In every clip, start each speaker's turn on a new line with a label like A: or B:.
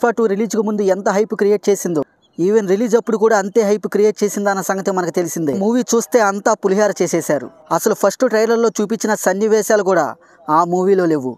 A: పుష్ప 2 రిలీజ్కు ముందు ఎంత hype create చేసిందో ఈవెన్ రిలీజ్ అప్పుడు కూడా అంతే హైప్ క్రియేట్ చేసిందన్న సంగతి మనకు తెలిసిందే. మూవీ చూస్తే అంతా పులిహార చేసేశారు. అసలు ఫస్ట్ ట్రైలర్లో చూపించిన సన్నివేశాలు కూడా ఆ మూవీలో లేవు.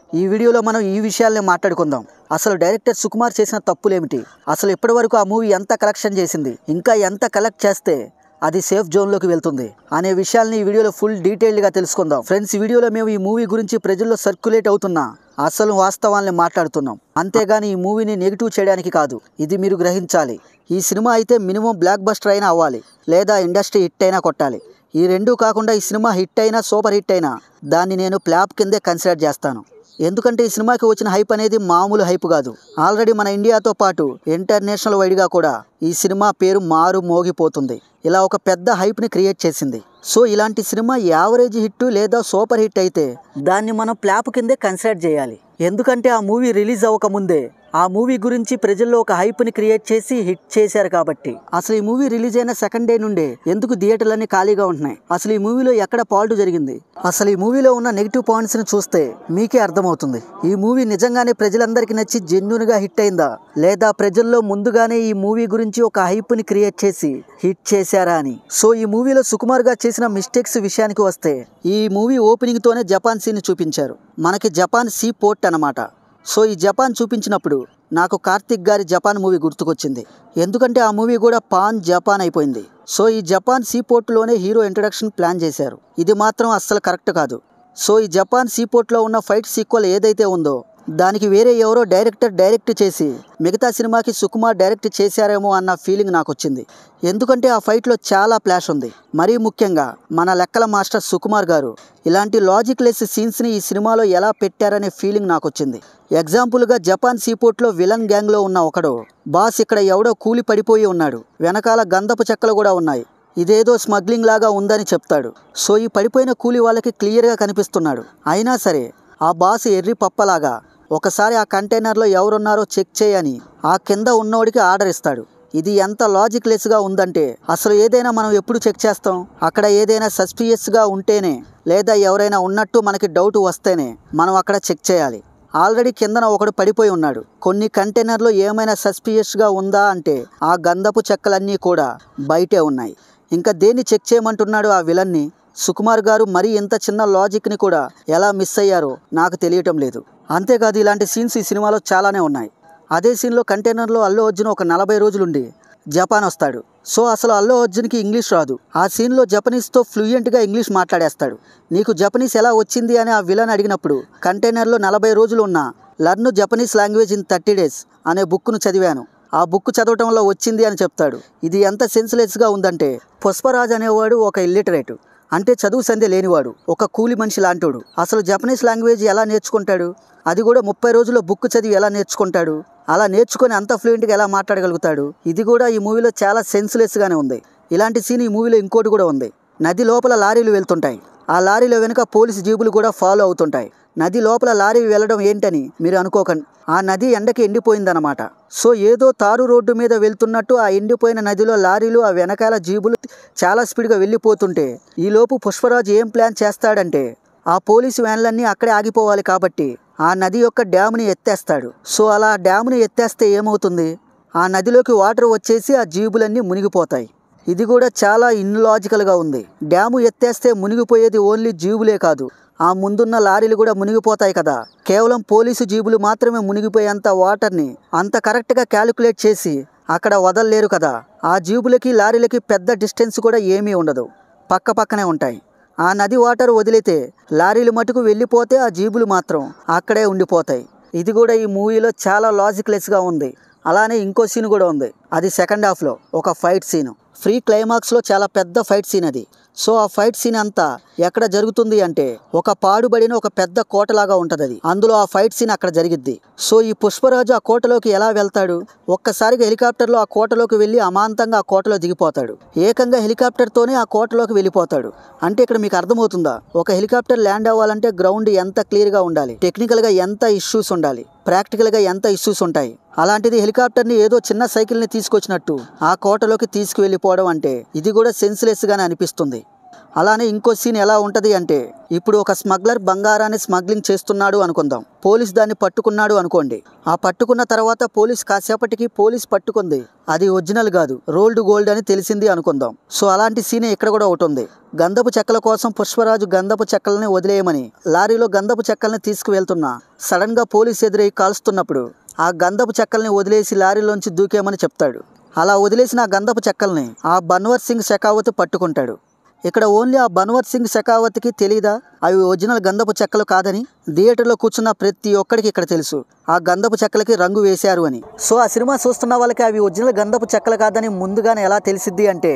A: ఈ వీడియోలో మనం ఈ విషయాల్ని మాట్లాడుకుందాం. అసలు డైరెక్టర్ సుకుమార్ చేసిన తప్పులేమిటి, అసలు ఇప్పటివరకు ఆ మూవీ ఎంత కలెక్షన్ చేసింది, ఇంకా ఎంత కలెక్ట్ చేస్తే అది సేఫ్ జోన్లోకి వెళ్తుంది అనే విషయాల్ని ఈ వీడియోలో ఫుల్ డీటెయిల్డ్గా తెలుసుకుందాం. ఫ్రెండ్స్, ఈ వీడియోలో మేము ఈ మూవీ గురించి ప్రజల్లో సర్క్యులేట్ అవుతున్న అసలు వాస్తవాల్ని మాట్లాడుతున్నాం. అంతేగాని ఈ మూవీని నెగిటివ్ చేయడానికి కాదు. ఇది మీరు గ్రహించాలి. ఈ సినిమా అయితే మినిమం బ్లాక్ బస్టర్ అయినా అవ్వాలి, లేదా ఇండస్ట్రీ హిట్ అయినా కొట్టాలి. ఈ రెండూ కాకుండా ఈ సినిమా హిట్ అయినా సూపర్ హిట్ అయినా దాన్ని నేను ఫ్లాప్ కిందే కన్సిడర్ చేస్తాను. ఎందుకంటే ఈ సినిమాకి వచ్చిన హైప్ అనేది మామూలు హైప్ కాదు. ఆల్రెడీ మన ఇండియాతో పాటు ఇంటర్నేషనల్ వైడ్గా కూడా ఈ సినిమా పేరు మారు మోగిపోతుంది. ఇలా ఒక పెద్ద హైప్ని క్రియేట్ చేసింది. సో ఇలాంటి సినిమా యావరేజ్ హిట్ లేదా సూపర్ హిట్ అయితే దాన్ని మనం ఫ్లాప్ కిందే కన్సిడర్ చేయాలి. ఎందుకంటే ఆ మూవీ రిలీజ్ అవ్వకముందే ఆ మూవీ గురించి ప్రజల్లో ఒక హైప్ని క్రియేట్ చేసి హిట్ చేశారు కాబట్టి. అసలు ఈ మూవీ రిలీజ్ అయిన సెకండ్ డే నుండే ఎందుకు థియేటర్లన్నీ ఖాళీగా ఉంటున్నాయి, అసలు ఈ మూవీలో ఎక్కడ ఫాల్ట్ జరిగింది, అసలు ఈ మూవీలో ఉన్న నెగిటివ్ పాయింట్స్ని చూస్తే మీకే అర్థమవుతుంది. ఈ మూవీ నిజంగానే ప్రజలందరికీ నచ్చి జెన్యూన్గా హిట్ అయిందా, లేదా ప్రజల్లో ముందుగానే ఈ మూవీ గురించి ఒక హైప్ని క్రియేట్ చేసి హిట్ చేశారా అని. సో ఈ మూవీలో సుకుమార్ గా చేసిన మిస్టేక్స్ విషయానికి వస్తే, ఈ మూవీ ఓపెనింగ్ తోనే జపాన్ సీన్ చూపించారు. మనకి జపాన్ సీ పోర్ట్ అన్నమాట. సో ఈ జపాన్ చూపించినప్పుడు నాకు కార్తిక్ గారి జపాన్ మూవీ గుర్తుకొచ్చింది. ఎందుకంటే ఆ మూవీ కూడా పాన్ జపాన్ అయిపోయింది. సో ఈ జపాన్ సీ పోర్ట్లోనే హీరో ఇంట్రడక్షన్ ప్లాన్ చేశారు. ఇది మాత్రం అస్సలు కరెక్ట్ కాదు. సో ఈ జపాన్ సీ పోర్ట్లో ఉన్న ఫైట్ సీక్వెల్ ఏదైతే ఉందో దానికి వేరే ఎవరో డైరెక్ట్ చేసి మిగతా సినిమాకి సుకుమార్ డైరెక్ట్ చేశారేమో అన్న ఫీలింగ్ నాకు వచ్చింది. ఎందుకంటే ఆ ఫైట్లో చాలా ఫ్లాష్ ఉంది. మరీ ముఖ్యంగా మన లెక్కల మాస్టర్ సుకుమార్ గారు ఇలాంటి లాజిక్ లెస్ సీన్స్ని ఈ సినిమాలో ఎలా పెట్టారనే ఫీలింగ్ నాకు వచ్చింది. ఎగ్జాంపుల్గా జపాన్ సీపోర్ట్లో విలన్ గ్యాంగ్లో ఉన్న ఒకడు బాస్ ఇక్కడ ఎవడో కూలి పడిపోయి ఉన్నాడు, వెనకాల గంధపు చెక్కలు కూడా ఉన్నాయి, ఇదేదో స్మగ్లింగ్ లాగా ఉందని చెప్తాడు. సో ఈ పడిపోయిన కూలి వాళ్ళకి క్లియర్గా కనిపిస్తున్నాడు. అయినా సరే ఆ బాస్ ఎర్రి పప్పలాగా ఒకసారి ఆ కంటైనర్లో ఎవరున్నారో చెక్ చేయని ఆ కింద ఉన్నోడికి ఆర్డర్ ఇస్తాడు. ఇది ఎంత లాజిక్ లెస్గా ఉందంటే, అసలు ఏదైనా మనం ఎప్పుడు చెక్ చేస్తాం, అక్కడ ఏదైనా సస్పిషియస్గా ఉంటేనే లేదా ఎవరైనా ఉన్నట్టు మనకి డౌట్ వస్తేనే మనం అక్కడ చెక్ చేయాలి. ఆల్రెడీ కిందన ఒకడు పడిపోయి ఉన్నాడు. కొన్ని కంటైనర్లో ఏమైనా సస్పిషియస్గా ఉందా అంటే ఆ గంధపు చెక్కలన్నీ కూడా బయటే ఉన్నాయి. ఇంకా దేన్ని చెక్ చేయమంటున్నాడు ఆ విలన్ని? సుకుమార్ గారు మరీ ఇంత చిన్న లాజిక్ని కూడా ఎలా మిస్ అయ్యారో నాకు తెలియటం లేదు. అంతేకాదు ఇలాంటి సీన్స్ ఈ సినిమాలో చాలానే ఉన్నాయి. అదే సీన్లో కంటైనర్లో అల్లు అర్జున్ ఒక 40 రోజులుండి జపాన్ వస్తాడు. సో అసలు అల్లు అర్జున్కి ఇంగ్లీష్ రాదు. ఆ సీన్లో జపనీస్తో ఫ్లూయెంట్గా ఇంగ్లీష్ మాట్లాడేస్తాడు. నీకు జపనీస్ ఎలా వచ్చింది అని ఆ విలన్ అడిగినప్పుడు కంటైనర్లో 40 రోజులు ఉన్న learn Japanese language in 30 days అనే బుక్ను చదివాను, ఆ బుక్ చదవటం వల్ల వచ్చింది అని చెప్తాడు. ఇది ఎంత సెన్స్లెస్గా ఉందంటే, పుష్పరాజ్ అనేవాడు ఒక ఇల్లిటరేట్, అంటే చదువు సంధ్య లేనివాడు, ఒక కూలి మనిషి లాంటోడు. అసలు జపనీస్ లాంగ్వేజ్ ఎలా నేర్చుకుంటాడు? అది కూడా 30 రోజుల్లో బుక్ చదివి ఎలా నేర్చుకుంటాడు? అలా నేర్చుకొని అంత ఫ్లూయెంట్గా ఎలా మాట్లాడగలుగుతాడు? ఇది కూడా ఈ మూవీలో చాలా సెన్స్లెస్గానే ఉంది. ఇలాంటి సీన్ ఈ మూవీలో ఇంకోటి కూడా ఉంది. నది లోపల లారీలు వెళ్తుంటాయి, ఆ లారీలో వెనుక పోలీసు జీబులు కూడా ఫాలో అవుతుంటాయి. నది లోపల లారీ వెళ్ళడం ఏంటని మీరు అనుకోకండి, ఆ నది ఎండకి ఎండిపోయిందన్నమాట. సో ఏదో తారు రోడ్డు మీద వెళ్తున్నట్టు ఆ ఎండిపోయిన నదిలో లారీలు, ఆ వెనకాల జీబులు చాలా స్పీడ్గా వెళ్ళిపోతుంటే ఈలోపు పుష్పరాజు ఏం ప్లాన్ చేస్తాడంటే, ఆ పోలీసు వ్యాన్లన్నీ అక్కడే ఆగిపోవాలి కాబట్టి ఆ నది యొక్క డ్యామ్ని ఎత్తేస్తాడు. సో అలా డ్యామ్ని ఎత్తేస్తే ఏమవుతుంది, ఆ నదిలోకి వాటర్ వచ్చేసి ఆ జీబులన్నీ మునిగిపోతాయి. ఇది కూడా చాలా ఇన్లాజికల్గా ఉంది. డ్యాము ఎత్తేస్తే మునిగిపోయేది ఓన్లీ జీబులే కాదు, ఆ ముందున్న లారీలు కూడా మునిగిపోతాయి కదా. కేవలం పోలీసు జీబులు మాత్రమే మునిగిపోయేంత వాటర్ని అంత కరెక్ట్గా క్యాలిక్యులేట్ చేసి అక్కడ వదలలేరు కదా. ఆ జీబులకి లారీలకి పెద్ద డిస్టెన్స్ కూడా ఏమీ ఉండదు, పక్కనే ఉంటాయి. ఆ నది వాటర్ వదిలితే లారీలు మటుకు వెళ్ళిపోతే ఆ జీబులు మాత్రం అక్కడే ఉండిపోతాయి. ఇది కూడా ఈ మూవీలో చాలా లాజిక్లెస్గా ఉంది. అలానే ఇంకో సీన్ కూడా ఉంది. అది సెకండ్ హాఫ్లో ఒక ఫైట్ సీను. ఫ్రీ క్లైమాక్స్లో చాలా పెద్ద ఫైట్ సీన్ అది. సో ఆ ఫైట్ సీన్ అంతా ఎక్కడ జరుగుతుంది అంటే ఒక పాడుబడిన ఒక పెద్ద కోటలాగా ఉంటుంది అది. అందులో ఆ ఫైట్ సీన్ అక్కడ జరిగిద్ది. సో ఈ పుష్పరాజు ఆ కోటలోకి ఎలా వెళ్తాడు? ఒక్కసారిగా హెలికాప్టర్లో ఆ కోటలోకి వెళ్ళి అమాంతంగా ఆ కోటలో దిగిపోతాడు. ఏకంగా హెలికాప్టర్తోనే ఆ కోటలోకి వెళ్ళిపోతాడు. అంటే ఇక్కడ మీకు అర్థమవుతుందా, ఒక హెలికాప్టర్ ల్యాండ్ అవ్వాలంటే గ్రౌండ్ ఎంత క్లియర్గా ఉండాలి, టెక్నికల్గా ఎంత ఇష్యూస్ ఉండాలి, ప్రాక్టికల్గా ఎంత ఇష్యూస్ ఉంటాయి. అలాంటిది హెలికాప్టర్ని ఏదో చిన్న సైకిల్ని తీసుకొచ్చినట్టు ఆ కోటలోకి తీసుకువెళ్ళిపోవడం అంటే ఇది కూడా సెన్స్లెస్గానే అనిపిస్తుంది. అలానే ఇంకో సీన్ ఎలా ఉంటది అంటే, ఇప్పుడు ఒక స్మగ్లర్ బంగారాన్ని స్మగ్లింగ్ చేస్తున్నాడు అనుకుందాం. పోలీస్ దాన్ని పట్టుకున్నాడు అనుకోండి. ఆ పట్టుకున్న తర్వాత కాసేపటికి పోలీస్ పట్టుకుంది అది ఒరిజినల్ కాదు, రోల్డ్ గోల్డ్ అని తెలిసింది అనుకుందాం. సో అలాంటి సీనే ఇక్కడ కూడా ఒకటి ఉంది. గంధపు చెక్కల కోసం పుష్పరాజు గంధపు చెక్కల్ని వదిలేయమని లారీలో గంధపు చెక్కల్ని తీసుకువెళ్తున్నా సడన్ గా పోలీస్ ఎదురై కాల్స్తున్నప్పుడు ఆ గంధపు చెక్కల్ని వదిలేసి లారీలోంచి దూకేమని చెప్తాడు. అలా వదిలేసిన ఆ గంధపు చెక్కల్ని ఆ బన్వర్ సింగ్ షెకావత్ పట్టుకుంటాడు. ఇక్కడ ఓన్లీ ఆ బన్వర్ సింగ్ షెకావత్కి తెలీదా అవి ఒరిజినల్ గంధపు చెక్కలు కాదని? థియేటర్లో కూర్చున్న ప్రతి ఒక్కడికి ఇక్కడ తెలుసు ఆ గంధపు చెక్కలకి రంగు వేశారు అని. సో ఆ సినిమా చూస్తున్న వాళ్ళకి అవి ఒరిజినల్ గంధపు చెక్కలు కాదని ముందుగానే ఎలా తెలిసిద్ది అంటే,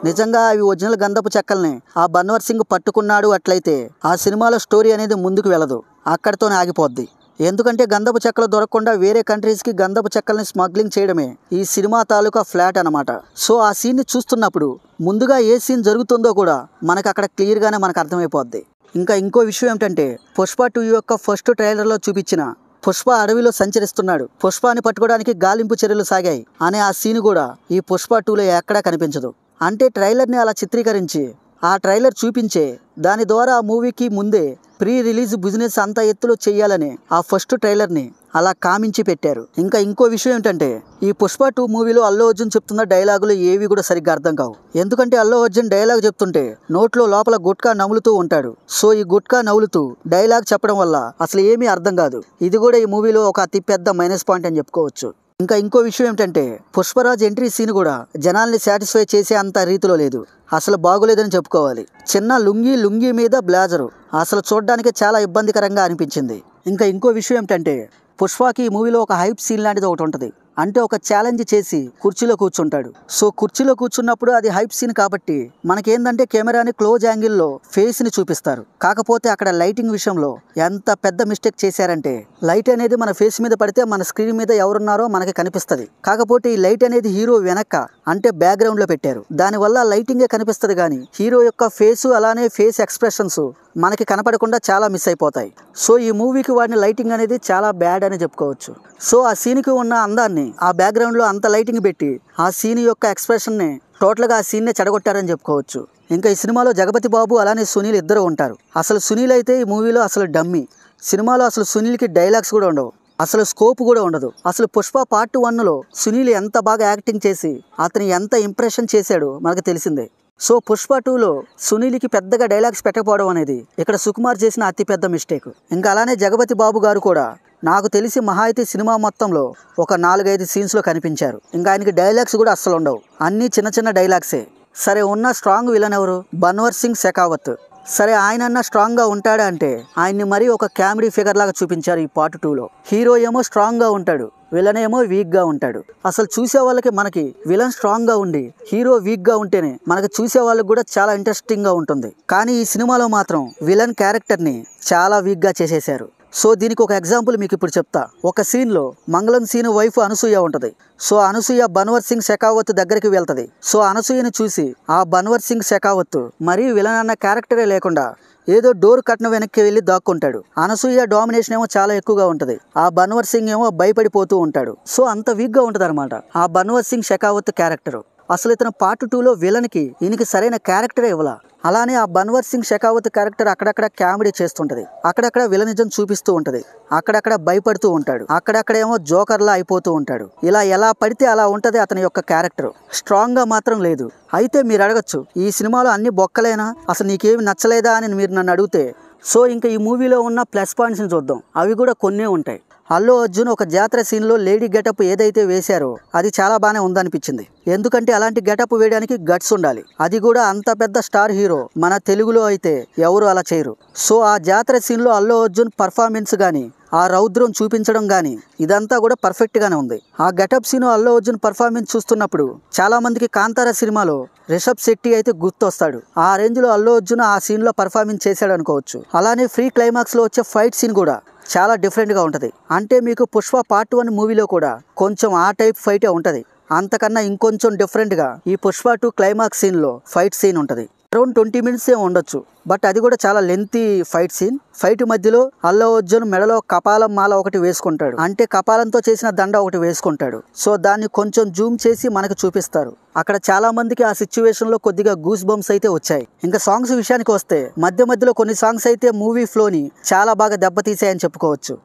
A: నిజంగా అవి ఒరిజినల్ గంధపు చెక్కల్ని ఆ బన్వర్ సింగ్ పట్టుకున్నాడు అట్లయితే ఆ సినిమాలో స్టోరీ అనేది ముందుకు వెళ్ళదు, అక్కడితోనే ఆగిపోద్ది. ఎందుకంటే గంధపు చెక్కలు దొరకకుండా వేరే కంట్రీస్కి గంధపు చెక్కల్ని స్మగ్లింగ్ చేయడమే ఈ సినిమా తాలూకా ఫ్లాట్ అనమాట. సో ఆ సీన్ని చూస్తున్నప్పుడు ముందుగా ఏ సీన్ జరుగుతుందో కూడా మనకు అక్కడ క్లియర్గానే మనకు అర్థమైపోద్ది. ఇంకా ఇంకో విషయం ఏమిటంటే, పుష్ప 2 యొక్క ఫస్ట్ ట్రైలర్లో చూపించిన పుష్ప అడవిలో సంచరిస్తున్నాడు, పుష్పాని పట్టుకోవడానికి గాలింపు చర్యలు సాగాయి అనే ఆ సీన్ కూడా ఈ పుష్ప 2లో ఎక్కడా కనిపించదు. అంటే ట్రైలర్ని అలా చిత్రీకరించి ఆ ట్రైలర్ చూపించే దాని ద్వారా ఆ మూవీకి ముందే ప్రీ రిలీజ్ బిజినెస్ అంత ఎత్తులో చెయ్యాలని ఆ ఫస్ట్ ట్రైలర్ని అలా కామించి పెట్టారు. ఇంకా ఇంకో విషయం ఏంటంటే, ఈ పుష్ప 2 మూవీలో అల్లు అర్జున్ చెప్తున్న డైలాగులు ఏవి కూడా సరిగ్గా అర్థం కావు. ఎందుకంటే అల్లు అర్జున్ డైలాగ్ చెప్తుంటే నోట్లో లోపల గుట్కా నములుతూ ఉంటాడు. సో ఈ గుట్కా నములుతూ డైలాగ్ చెప్పడం వల్ల అసలు ఏమీ అర్థం కాదు. ఇది కూడా ఈ మూవీలో ఒక అతిపెద్ద మైనస్ పాయింట్ అని చెప్పుకోవచ్చు. ఇంకా ఇంకో విషయం ఏమిటంటే, పుష్పరాజ్ ఎంట్రీ సీన్ కూడా జనాల్ని సాటిస్ఫై చేసే అంత రీతిలో లేదు, అసలు బాగోలేదని చెప్పుకోవాలి. చిన్న లుంగీ మీద బ్లేజరు అసలు చూడడానికి చాలా ఇబ్బందికరంగా అనిపించింది. ఇంకా ఇంకో విషయం ఏమిటంటే, పుష్పకి ఈ మూవీలో ఒక హైప్ సీన్ లాంటిది ఒకటి ఉంటుంది. అంటే ఒక ఛాలెంజ్ చేసి కుర్చీలో కూర్చుంటాడు. సో కుర్చీలో కూర్చున్నప్పుడు అది హైప్ సీన్ కాబట్టి మనకేందంటే కెమెరాని క్లోజ్ యాంగిల్లో ఫేస్ ని చూపిస్తారు. కాకపోతే అక్కడ లైటింగ్ విషయంలో ఎంత పెద్ద మిస్టేక్ చేశారంటే, లైట్ అనేది మన ఫేస్ మీద పడితే మన స్క్రీన్ మీద ఎవరున్నారో మనకి కనిపిస్తుంది. కాకపోతే ఈ లైట్ అనేది హీరో వెనక అంటే బ్యాక్గ్రౌండ్ లో పెట్టారు. దానివల్ల లైటింగే కనిపిస్తుంది కానీ హీరో యొక్క ఫేసు అలానే ఫేస్ ఎక్స్ప్రెషన్స్ మనకి కనపడకుండా చాలా మిస్ అయిపోతాయి. సో ఈ మూవీకి వాడిన లైటింగ్ అనేది చాలా బ్యాడ్ అని చెప్పుకోవచ్చు. సో ఆ సీన్కి ఉన్న అందాన్ని ఆ బ్యాక్గ్రౌండ్లో అంత లైటింగ్ పెట్టి ఆ సీన్ యొక్క ఎక్స్ప్రెషన్ని టోటల్గా ఆ సీన్నే చెడగొట్టారని చెప్పుకోవచ్చు. ఇంకా ఈ సినిమాలో జగపతి బాబు అలానే సునీల్ ఇద్దరు ఉంటారు. అసలు సునీల్ అయితే ఈ మూవీలో అసలు డమ్మీ. సినిమాలో అసలు సునీల్కి డైలాగ్స్ కూడా ఉండవు, అసలు స్కోప్ కూడా ఉండదు. అసలు పుష్ప పార్ట్ 1లో సునీల్ ఎంత బాగా యాక్టింగ్ చేసి అతను ఎంత ఇంప్రెషన్ చేశాడో మనకు తెలిసిందే. సో పుష్ప 2లో సునీల్కి పెద్దగా డైలాగ్స్ పెట్టకపోవడం అనేది ఇక్కడ సుకుమార్ చేసిన అతిపెద్ద మిస్టేక్. ఇంకా అలానే జగపతి బాబు గారు కూడా నాకు తెలిసి మహా అయితే సినిమా మొత్తంలో ఒక 4-5 సీన్స్లో కనిపించారు. ఇంకా ఆయనకి డైలాగ్స్ కూడా అస్సలు ఉండవు, అన్నీ చిన్న డైలాగ్సే. సరే ఉన్న స్ట్రాంగ్ విలన్ ఎవరు? బన్వర్ సింగ్ షెకావత్. సరే ఆయనన్నా స్ట్రాంగ్గా ఉంటాడా అంటే ఆయన్ని మరీ ఒక కామెడీ ఫిగర్ లాగా చూపించారు ఈ పార్ట్ 2లో. హీరో ఏమో స్ట్రాంగ్గా ఉంటాడు, విలన్ ఏమో వీక్గా ఉంటాడు. అసలు చూసే వాళ్ళకి మనకి విలన్ స్ట్రాంగ్గా ఉండి హీరో వీక్గా ఉంటేనే మనకి చూసే వాళ్ళకి కూడా చాలా ఇంట్రెస్టింగ్గా ఉంటుంది. కానీ ఈ సినిమాలో మాత్రం విలన్ క్యారెక్టర్ని చాలా వీక్గా చేసేశారు. సో దీనికి ఒక ఎగ్జాంపుల్ మీకు ఇప్పుడు చెప్తా. ఒక సీన్లో మంగళం సీన్ వైఫ్ అనసూయ ఉంటుంది. సో అనసూయ బన్వర్ సింగ్ షెకావత్ దగ్గరికి వెళ్తుంది. సో అనసూయని చూసి ఆ బన్వర్ సింగ్ షెకావత్ మరీ విలన్ అన్న క్యారెక్టరే లేకుండా ఏదో డోర్ కట్న వెనక్కి వెళ్ళి దాక్కుంటాడు. అనసూయ డామినేషన్ ఏమో చాలా ఎక్కువగా ఉంటుంది, ఆ బన్వర్ సింగ్ ఏమో భయపడిపోతూ ఉంటాడు. సో అంత వీక్గా ఉంటుంది అనమాట ఆ బన్వర్ సింగ్ షెకావత్ క్యారెక్టర్. అసలు ఇతను పార్ట్ 2లో విలన్కి ఈయనకి సరైన క్యారెక్టరే ఇవ్వాల. అలానే ఆ బన్వర్ సింగ్ షెకావత్ క్యారెక్టర్ అక్కడక్కడ కామెడీ చేస్తుంటది, అక్కడక్కడ విలనిజం చూపిస్తూ ఉంటది, అక్కడక్కడ భయపడుతూ ఉంటాడు, అక్కడక్కడేమో జోకర్లా అయిపోతూ ఉంటాడు. ఇలా ఎలా పడితే అలా ఉంటది అతని యొక్క క్యారెక్టర్, స్ట్రాంగ్ గా మాత్రం లేదు. అయితే మీరు అడగచ్చు, ఈ సినిమాలో అన్ని బొక్కలేనా, అసలు నీకేమి నచ్చలేదా అని మీరు నన్ను అడిగితే, సో ఇంకా ఈ మూవీలో ఉన్న ప్లస్ పాయింట్స్ని చూద్దాం. అవి కూడా కొన్నే ఉంటాయి. అల్లు అర్జున్ ఒక జాతర సీన్లో లేడీ గెటప్ ఏదైతే వేశారో అది చాలా బాగానే ఉందనిపించింది. ఎందుకంటే అలాంటి గెటప్ వేయడానికి గట్స్ ఉండాలి, అది కూడా అంత పెద్ద స్టార్ హీరో మన తెలుగులో అయితే ఎవరు అలా చేయరు. సో ఆ జాతర సీన్లో అల్లు అర్జున్ పర్ఫార్మెన్స్ కానీ ఆ రౌద్రం చూపించడం కానీ ఇదంతా కూడా పర్ఫెక్ట్ గానే ఉంది. ఆ getup scene Allu Arjun performance చూస్తున్నప్పుడు చాలా మందికి కాంతారా సినిమాలో రిషబ్ శెట్టి అయితే గుర్తొస్తాడు. ఆ రేంజ్ లో అల్లు అర్జున్ ఆ సీన్ లో పర్ఫార్మెన్స్ చేశాడు అనుకోవచ్చు. అలానే ఫ్రీ క్లైమాక్స్ లో వచ్చే ఫైట్ సీన్ కూడా చాలా డిఫరెంట్ గా ఉంటది. అంటే మీకు పుష్ప పార్ట్ 1 మూవీలో కూడా కొంచెం ఆ టైప్ ఫైటే ఉంటది, అంతకన్నా ఇంకొంచెం డిఫరెంట్ గా ఈ పుష్ప 2 క్లైమాక్స్ సీన్ లో ఫైట్ సీన్ ఉంటది. అరౌండ్ 20 మినిట్స్ ఉండొచ్చు, బట్ అది కూడా చాలా లెంతీ ఫైట్ సీన్. ఫైట్ మధ్యలో అల్లు అర్జున్ మెడలో కపాలం మాల ఒకటి వేసుకుంటాడు, అంటే కపాలంతో చేసిన దండ ఒకటి వేసుకుంటాడు. సో దాన్ని కొంచెం జూమ్ చేసి మనకు చూపిస్తారు. అక్కడ చాలా మందికి ఆ సిచ్యువేషన్ లో కొద్దిగా గూస్ బంప్స్ అయితే వచ్చాయి. ఇంకా సాంగ్స్ విషయానికి వస్తే మధ్యలో కొన్ని సాంగ్స్ అయితే మూవీ ఫ్లోని చాలా బాగా దెబ్బతీసాయని చెప్పుకోవచ్చు.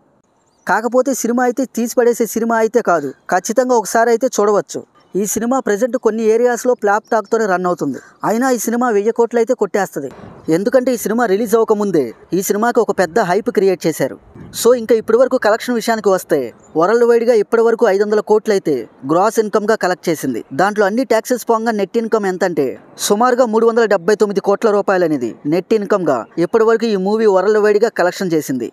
A: కాకపోతే సినిమా అయితే తీసిపడేసే సినిమా అయితే కాదు, ఖచ్చితంగా ఒకసారి అయితే చూడవచ్చు. ఈ సినిమా ప్రెజెంట్ కొన్ని ఏరియాస్లో ఫ్లాప్ టాక్తోనే రన్ అవుతుంది. అయినా ఈ సినిమా 1000 కోట్లు అయితే కొట్టేస్తుంది. ఎందుకంటే ఈ సినిమా రిలీజ్ అవ్వకముందే ఈ సినిమాకి ఒక పెద్ద హైప్ క్రియేట్ చేశారు. సో ఇంకా ఇప్పటి వరకు కలెక్షన్ విషయానికి వస్తే వరల్డ్ వైడ్గా ఇప్పటి వరకు 500 కోట్లు అయితే గ్రాస్ ఇన్కమ్గా కలెక్ట్ చేసింది. దాంట్లో అన్ని ట్యాక్సెస్ పోగా నెట్ ఇన్కమ్ ఎంత అంటే సుమారుగా 379 కోట్ల రూపాయలు అనేది నెట్ ఇన్కమ్గా ఇప్పటి వరకు ఈ మూవీ వరల్డ్ వైడ్గా కలెక్షన్ చేసింది.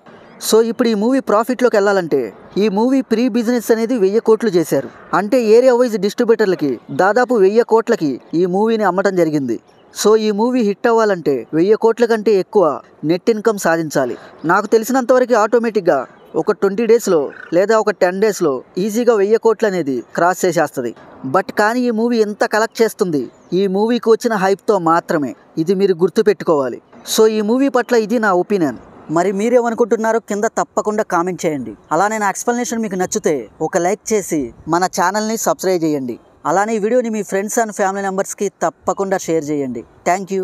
A: సో ఇప్పుడు ఈ మూవీ ప్రాఫిట్లోకి వెళ్ళాలంటే ఈ మూవీ ప్రీ బిజినెస్ అనేది 1000 కోట్లు చేశారు. అంటే ఏరియా వైజ్ డిస్ట్రిబ్యూటర్లకి దాదాపు 1000 కోట్లకి ఈ మూవీని అమ్మటం జరిగింది. సో ఈ మూవీ హిట్ అవ్వాలంటే 1000 కోట్ల కంటే ఎక్కువ నెట్ ఇన్కమ్ సాధించాలి. నాకు తెలిసినంతవరకు ఆటోమేటిక్గా ఒక 20 డేస్లో లేదా ఒక 10 డేస్లో ఈజీగా 1000 కోట్లు అనేది క్రాస్ చేసేస్తుంది. బట్ కానీ ఈ మూవీ ఎంత కలెక్ట్ చేస్తుంది ఈ మూవీకి వచ్చిన హైప్తో మాత్రమే. ఇది మీరు గుర్తుపెట్టుకోవాలి. సో ఈ మూవీ పట్ల ఇది నా ఒపీనియన్. మరి మీరేమనుకుంటున్నారో కింద తప్పకుండా కామెంట్ చేయండి. అలానే నా ఎక్స్ప్లెనేషన్ మీకు నచ్చితే ఒక లైక్ చేసి మన ఛానల్ని సబ్స్క్రైబ్ చేయండి. అలానే ఈ వీడియోని మీ ఫ్రెండ్స్ అండ్ ఫ్యామిలీ మెంబర్స్కి తప్పకుండా షేర్ చేయండి. Thank you.